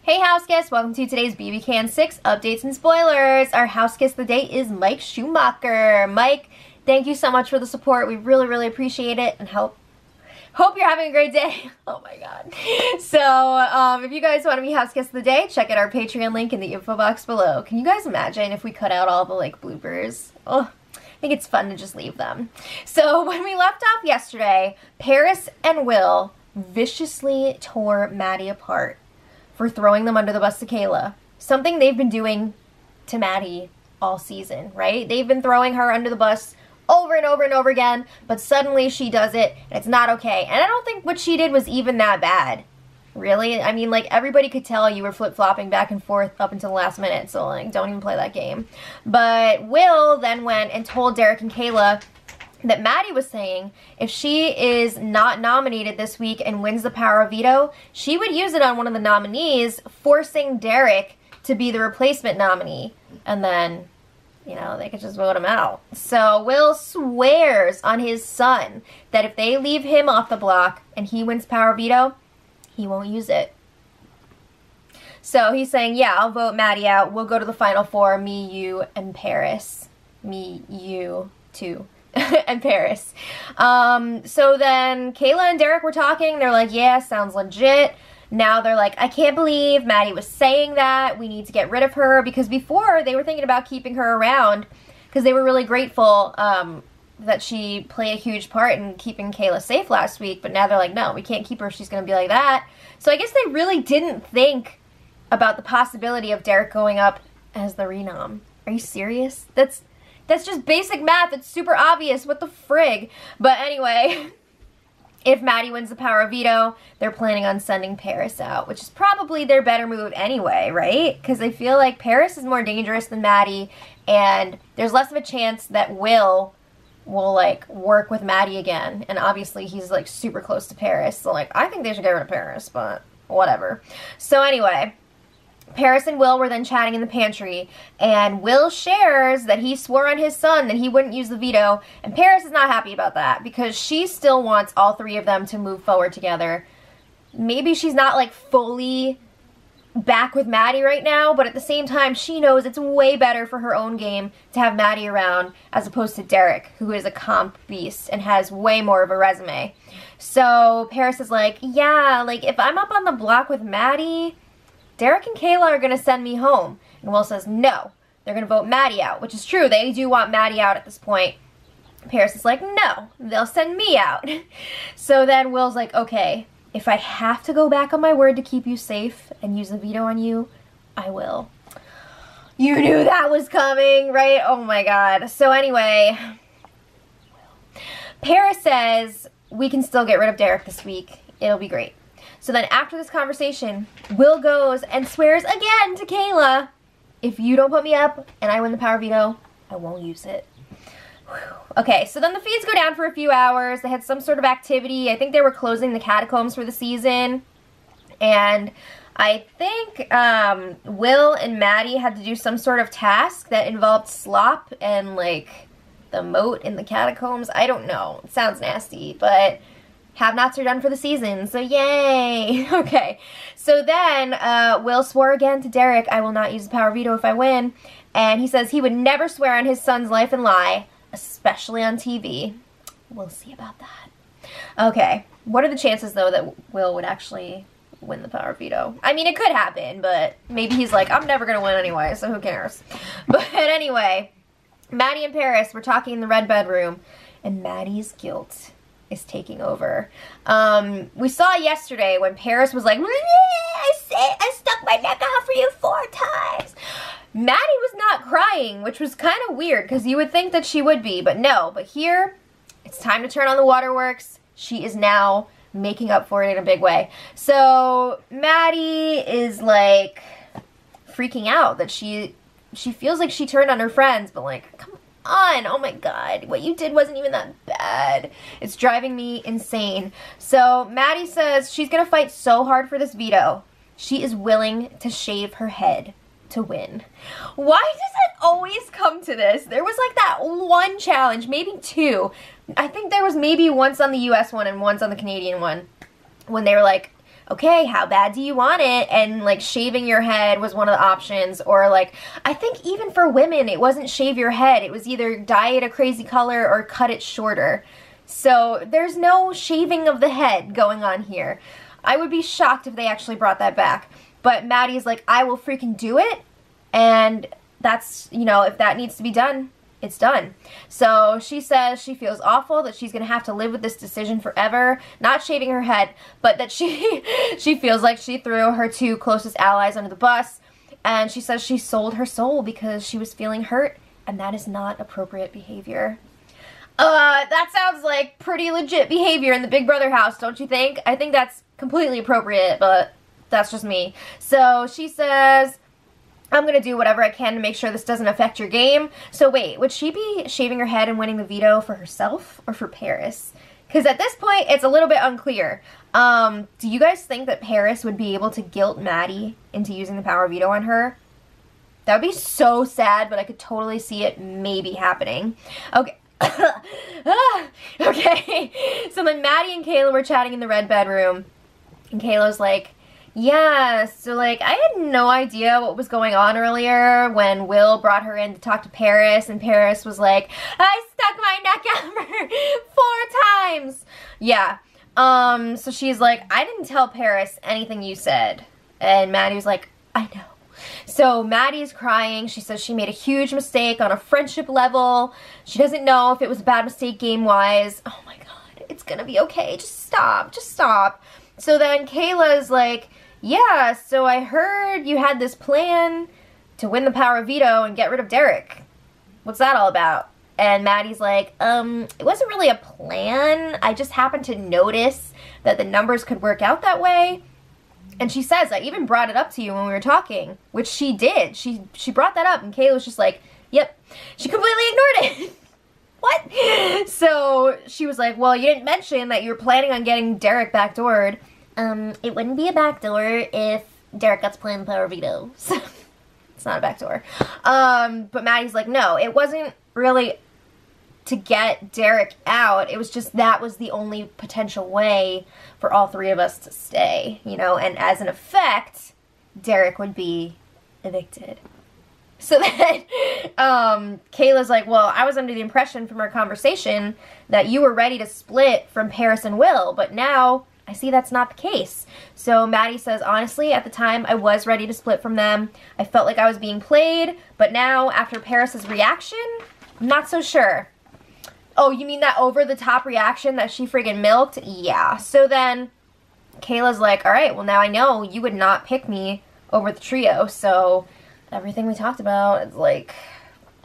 Hey house guests, welcome to today's BB Can 6 updates and spoilers. Our house guest of the day is Mike Schumacher. Mike, thank you so much for the support. We really appreciate it and hope you're having a great day. Oh my god. So, if you guys want to be house guest of the day, check out our Patreon link in the info box below. Can you guys imagine if we cut out all the bloopers? Oh, I think it's fun to just leave them. So, when we left off yesterday, Paris and Will viciously tore Maddy apart for throwing them under the bus to Kaela. Something they've been doing to Maddy all season, right? They've been throwing her under the bus over and over and over again, but suddenly she does it, and it's not okay. And I don't think what she did was even that bad. Really? I mean, like, everybody could tell you were flip-flopping back and forth up until the last minute, so, like, don't even play that game. But Will then went and told Derek and Kaela that Maddy was saying if she is not nominated this week and wins the power of veto, she would use it on one of the nominees, forcing Derek to be the replacement nominee. And then, you know, they could just vote him out. So Will swears on his son that if they leave him off the block and he wins power of veto, he won't use it. So he's saying, yeah, I'll vote Maddy out. We'll go to the final four, me, you, and Paris. Me, you, two. And Paris. So then Kaela and Derek were talking. They're like, yeah, sounds legit. Now they're like, I can't believe Maddy was saying that. We need to get rid of her. Because before, they were thinking about keeping her around because they were really grateful that she played a huge part in keeping Kaela safe last week. But now they're like, no, we can't keep her. She's going to be like that. So I guess they really didn't think about the possibility of Derek going up as the renom. Are you serious? That's just basic math. It's super obvious. What the frig? But anyway, if Maddy wins the power of veto, they're planning on sending Paris out, which is probably their better move anyway, right? Because they feel like Paris is more dangerous than Maddy, and there's less of a chance that Will like work with Maddy again. And obviously he's like super close to Paris, so like I think they should get rid of Paris, but whatever. So anyway, Paris and Will were then chatting in the pantry, and Will shares that he swore on his son that he wouldn't use the veto, and Paris is not happy about that because she still wants all three of them to move forward together. Maybe she's not like fully back with Maddy right now, but at the same time she knows it's way better for her own game to have Maddy around as opposed to Derek, who is a comp beast and has way more of a resume. So Paris is like, yeah, like if I'm up on the block with Maddy, Derek and Kaela are going to send me home. And Will says, no, they're going to vote Maddy out, which is true. They do want Maddy out at this point. Paris is like, no, they'll send me out. So then Will's like, okay, if I have to go back on my word to keep you safe and use the veto on you, I will. You knew that was coming, right? Oh my god. So anyway, Paris says, we can still get rid of Derek this week. It'll be great. So then after this conversation, Will goes and swears again to Kaela, if you don't put me up and I win the power veto, I won't use it. Whew. Okay, so then the feeds go down for a few hours. They had some sort of activity. I think they were closing the catacombs for the season. And I think Will and Maddy had to do some sort of task that involved slop and like the moat in the catacombs. I don't know. It sounds nasty, but have-nots are done for the season, so yay! Okay, so then Will swore again to Derek, I will not use the power veto if I win, and he says he would never swear on his son's life and lie, especially on TV. We'll see about that. Okay, what are the chances, though, that Will would actually win the power veto? I mean, it could happen, but maybe he's like, I'm never gonna win anyway, so who cares? But anyway, Maddy and Paris were talking in the red bedroom, and Maddy's guilt is taking over. We saw yesterday when Paris was like, I stuck my neck out for you 4 times. Maddy was not crying, which was kind of weird because you would think that she would be, but no. But here, it's time to turn on the waterworks. She is now making up for it in a big way. So Maddy is like freaking out that she feels like she turned on her friends, but like, come on, oh my god, what you did wasn't even that bad. It's driving me insane. So Maddy says she's gonna fight so hard for this veto. She is willing to shave her head to win. Why does it always come to this? There was like that one challenge, maybe 2. I think there was maybe once on the US one and once on the Canadian one when they were like, okay, how bad do you want it? And like shaving your head was one of the options, or like, I think even for women, it wasn't shave your head. It was either dye it a crazy color or cut it shorter. So there's no shaving of the head going on here. I would be shocked if they actually brought that back. But Maddy's like, I will freaking do it. And that's, you know, if that needs to be done, it's done. So she says she feels awful, that she's going to have to live with this decision forever. Not shaving her head, but that she feels like she threw her 2 closest allies under the bus. And she says she sold her soul because she was feeling hurt. And that is not appropriate behavior. That sounds like pretty legit behavior in the Big Brother house, don't you think? I think that's completely appropriate, but that's just me. So she says, I'm gonna do whatever I can to make sure this doesn't affect your game. So wait, would she be shaving her head and winning the veto for herself or for Paris? Because at this point, it's a little bit unclear. Do you guys think that Paris would be able to guilt Maddy into using the power veto on her? That would be so sad, but I could totally see it maybe happening. Okay. Okay, so then Maddy and Kaela were chatting in the red bedroom, and Kayla's like, yeah, so like, I had no idea what was going on earlier when Will brought her in to talk to Paris, and Paris was like, I stuck my neck out for her 4 times. Yeah, so she's like, I didn't tell Paris anything you said, and Maddy was like, I know. So Maddy's crying. She says she made a huge mistake on a friendship level. She doesn't know if it was a bad mistake game-wise. Oh my god, it's gonna be okay. Just stop. Just stop. So then Kayla's like, yeah, so I heard you had this plan to win the power veto and get rid of Derek. What's that all about? And Maddy's like, it wasn't really a plan. I just happened to notice that the numbers could work out that way. And she says, I even brought it up to you when we were talking, which she did. She brought that up, and Kaela was just like, yep. She completely ignored it. What? So she was like, well, you didn't mention that you were planning on getting Derek backdoored. It wouldn't be a backdoor if Derek got to play in the power veto. So it's not a backdoor. But Maddy's like, no, it wasn't really to get Derek out. It was just that was the only potential way for all 3 of us to stay, you know, and as an effect, Derek would be evicted. So then, Kayla's like, well, I was under the impression from our conversation that you were ready to split from Paris and Will, but now I see that's not the case. So Maddy says, honestly, at the time, I was ready to split from them. I felt like I was being played, but now, after Paris's reaction, I'm not so sure. Oh, you mean that over-the-top reaction that she friggin' milked? Yeah. So then, Kayla's like, alright, well now I know you would not pick me over the trio, so everything we talked about, it's like,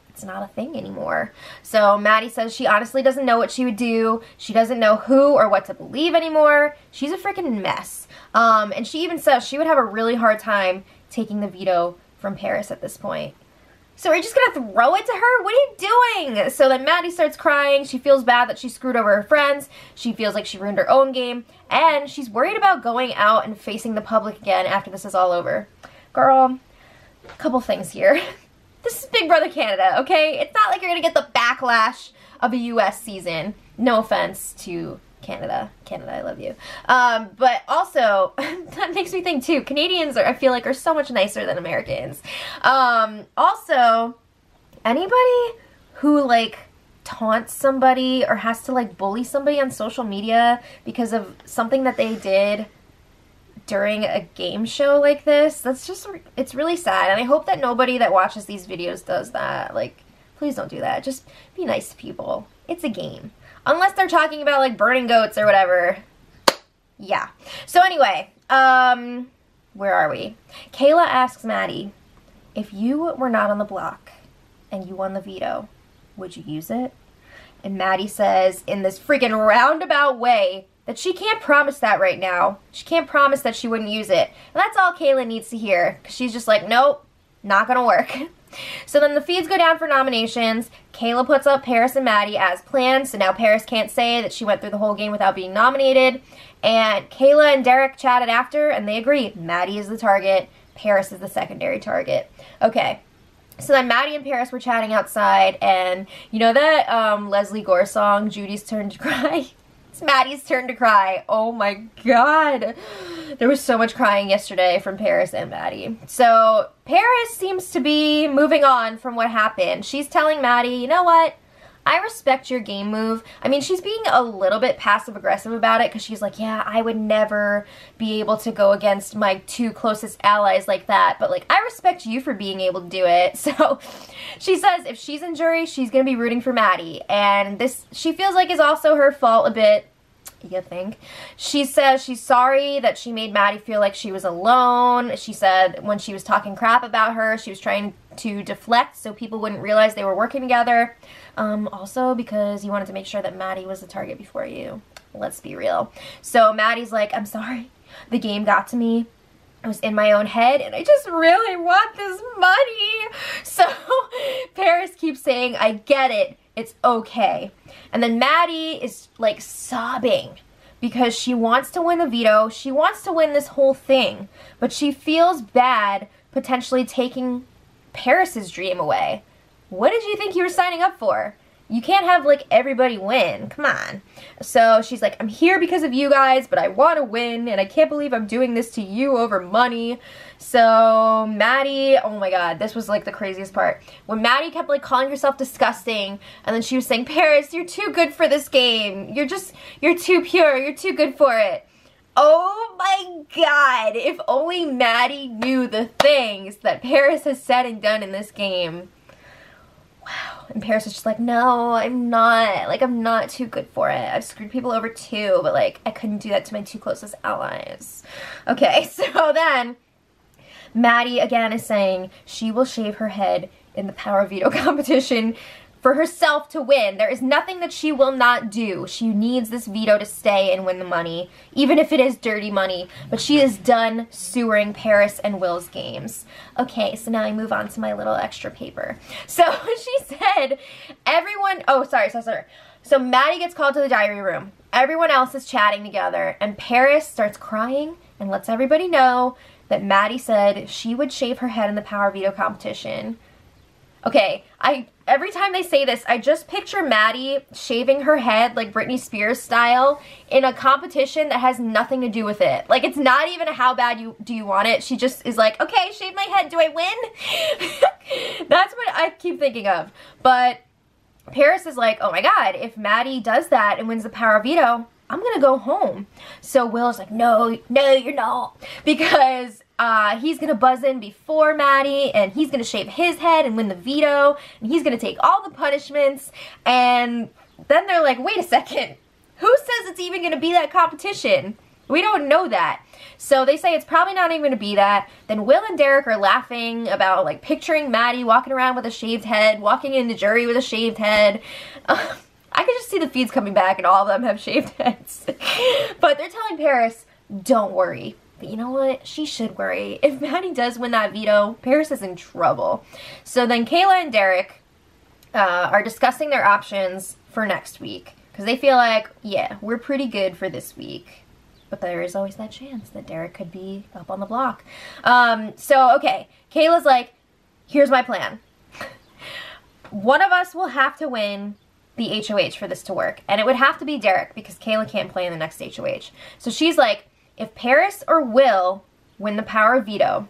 it's not a thing anymore. So Maddy says she honestly doesn't know what she would do. She doesn't know who or what to believe anymore. She's a freaking mess. And she even says she would have a really hard time taking the veto from Paris at this point. So are you just gonna throw it to her? What are you doing? So then Maddy starts crying. She feels bad that she screwed over her friends. She feels like she ruined her own game. And she's worried about going out and facing the public again after this is all over. Girl, a couple things here. This is Big Brother Canada, okay? It's not like you're gonna get the backlash of a US season. No offense to Canada. Canada, I love you. But also, that makes me think too, Canadians are, I feel like, are so much nicer than Americans. Also, anybody who like taunts somebody or has to like bully somebody on social media because of something that they did during a game show like this, that's just, it's really sad. And I hope that nobody that watches these videos does that. Like, please don't do that. Just be nice to people. It's a game. Unless they're talking about, like, burning goats or whatever. Yeah. So anyway, where are we? Kaela asks Maddy, if you were not on the block and you won the veto, would you use it? And Maddy says, in this freaking roundabout way, that she can't promise that right now. She can't promise that she wouldn't use it. And that's all Kaela needs to hear. Because she's just like, nope, not gonna work. So then the feeds go down for nominations. Kaela puts up Paris and Maddy as planned, so now Paris can't say that she went through the whole game without being nominated. And Kaela and Derek chatted after, and they agree. Maddy is the target. Paris is the secondary target. Okay. So then Maddy and Paris were chatting outside, and you know that Leslie Gore song, Judy's Turn to Cry? It's Maddy's turn to cry. Oh my god. There was so much crying yesterday from Paris and Maddy. So Paris seems to be moving on from what happened. She's telling Maddy, you know what? I respect your game move. I mean, she's being a little bit passive-aggressive about it because she's like, yeah, I would never be able to go against my 2 closest allies like that. But, like, I respect you for being able to do it. So she says if she's in jury, she's going to be rooting for Maddy. And this, she feels like, is also her fault a bit. You think? She says she's sorry that she made Maddy feel like she was alone. She said when she was talking crap about her, she was trying to deflect so people wouldn't realize they were working together. Also because you wanted to make sure that Maddy was the target before you. Let's be real. So Maddy's like, I'm sorry. The game got to me. I was in my own head and I just really want this money. So Paris keeps saying, I get it. It's okay. And then Maddy is like sobbing because she wants to win the veto. She wants to win this whole thing, but she feels bad potentially taking Paris's dream away. What did you think you were signing up for? You can't have like everybody win. Come on. So she's like, I'm here because of you guys, but I want to win and I can't believe I'm doing this to you over money. So Maddy, oh my god, this was like the craziest part. When Maddy kept like calling herself disgusting and then she was saying, Paris, you're too good for this game. You're too pure. You're too good for it. Oh my god, if only Maddy knew the things that Paris has said and done in this game. Wow. And Paris is just like, no, I'm not. Like, I'm not too good for it. I've screwed people over too, but like, I couldn't do that to my 2 closest allies. Okay, so then Maddy again is saying she will shave her head in the power veto competition for herself to win. There is nothing that she will not do. She needs this veto to stay and win the money, even if it is dirty money. But she is done sewering Paris and Will's games. Okay, so now I move on to my little extra paper. So she said, everyone, oh, sorry. So Maddy gets called to the diary room. Everyone else is chatting together, and Paris starts crying and lets everybody know that Maddy said she would shave her head in the power veto competition. Okay, every time they say this, I just picture Maddy shaving her head like Britney Spears style in a competition that has nothing to do with it. Like, it's not even a how bad do you want it. She just is like, okay, shave my head, do I win? That's what I keep thinking of. But Paris is like, oh my god, if Maddy does that and wins the power veto, I'm gonna go home. So Will's like, no, you're not. Because he's gonna buzz in before Maddy and he's gonna shave his head and win the veto and he's gonna take all the punishments. And then they're like, wait a second, who says it's even gonna be that competition? We don't know that. So they say it's probably not even gonna be that. Then Will and Derek are laughing about like picturing Maddy walking around with a shaved head, walking into jury with a shaved head. I could just see the feeds coming back and all of them have shaved heads. But they're telling Paris, don't worry. But you know what? She should worry. If Maddy does win that veto, Paris is in trouble. So then Kaela and Derek are discussing their options for next week. Because they feel like, yeah, we're pretty good for this week. But there is always that chance that Derek could be up on the block. So, okay. Kayla's like, here's my plan. One of us will have to win the HOH for this to work. And it would have to be Derek because Kaela can't play in the next HOH. So she's like, if Paris or Will win the power veto,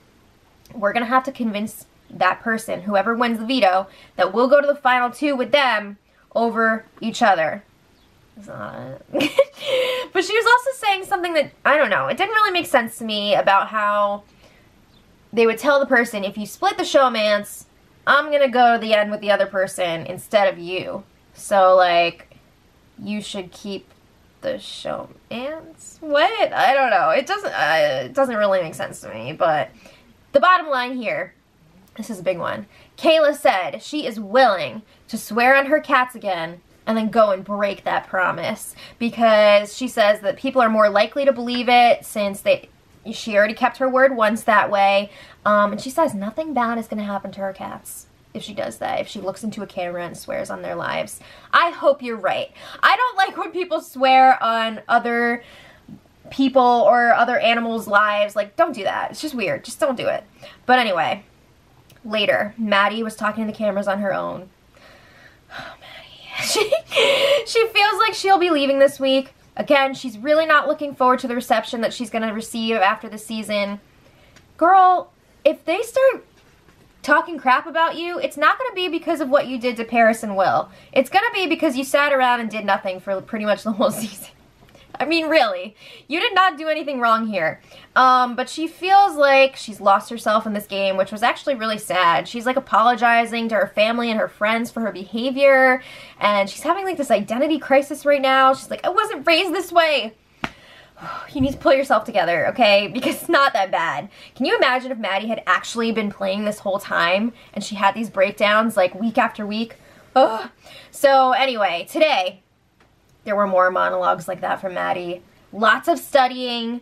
we're going to have to convince that person, whoever wins the veto, that we'll go to the final 2 with them over each other. But she was also saying something that, I don't know, it didn't really make sense to me about how they would tell the person, if you split the showmance, I'm going to go to the end with the other person instead of you. So, like, you should keep the showmance? What? I don't know. It doesn't really make sense to me, but the bottom line here, this is a big one. Kaela said she is willing to swear on her cats again and then go and break that promise because she says that people are more likely to believe it since she already kept her word once that way. And she says nothing bad is going to happen to her cats if she does that, if she looks into a camera and swears on their lives. I hope you're right. I don't like when people swear on other people or other animals' lives. Like, don't do that. It's just weird. Just don't do it. But anyway, later, Maddy was talking to the cameras on her own. Oh, Maddy. She feels like she'll be leaving this week. Again, she's really not looking forward to the reception that she's going to receive after the season. Girl, if they start talking crap about you, it's not going to be because of what you did to Paris and Will. It's going to be because you sat around and did nothing for pretty much the whole season. I mean, really. You did not do anything wrong here. But she feels like she's lost herself in this game, which was actually really sad. She's like apologizing to her family and her friends for her behavior, and she's having like this identity crisis right now. She's like, I wasn't raised this way. You need to pull yourself together, okay? Because it's not that bad. Can you imagine if Maddy had actually been playing this whole time and she had these breakdowns like week after week? Ugh. So anyway, today there were more monologues like that from Maddy. Lots of studying.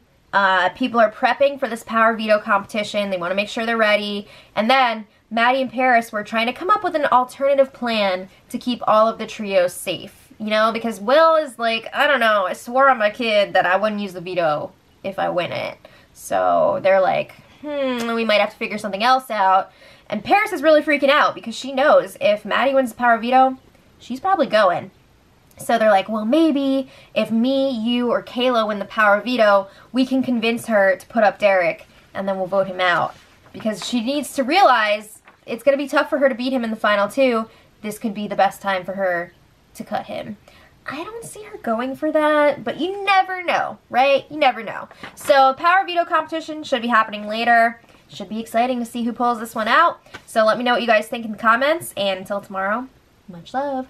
People are prepping for this power veto competition. They want to make sure they're ready. And then Maddy and Paris were trying to come up with an alternative plan to keep all of the trios safe. You know, because Will is like, I don't know, I swore on my kid that I wouldn't use the veto if I win it. So they're like, we might have to figure something else out. And Paris is really freaking out because she knows if Maddy wins the power veto, she's probably going. So they're like, well, maybe if me, you, or Kaela win the power veto, we can convince her to put up Derek, and then we'll vote him out. Because she needs to realize it's going to be tough for her to beat him in the final two. This could be the best time for her to cut him. I don't see her going for that, but you never know, right? You never know. So power veto competition should be happening later. Should be exciting to see who pulls this one out. So let me know what you guys think in the comments, and until tomorrow, much love.